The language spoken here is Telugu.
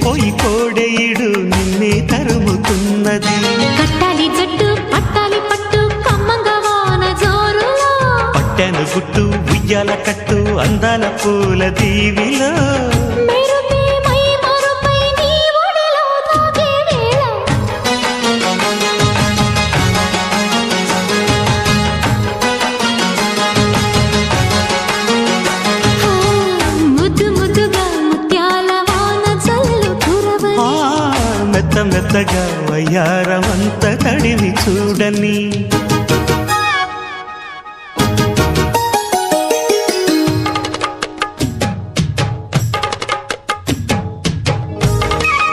మురిసిపోయి కోడేయుడు నిన్నే తరుముతున్నది. కట్టాలి జట్టు పట్టాలి పట్టు కమ్మంగా వాన జోరులో, పట్టెను గుట్టు ఉయ్యాల కట్టు అందాల పూల దీవిలో, మెరుపే మై మరుపై నీ ఒడిలో తాగే వేళ, ముద్దు ముద్దుగా ముత్యాల వాన జల్లు కురవని, మెత్త మెత్తగా వయ్యారమంత తడివి చూడని.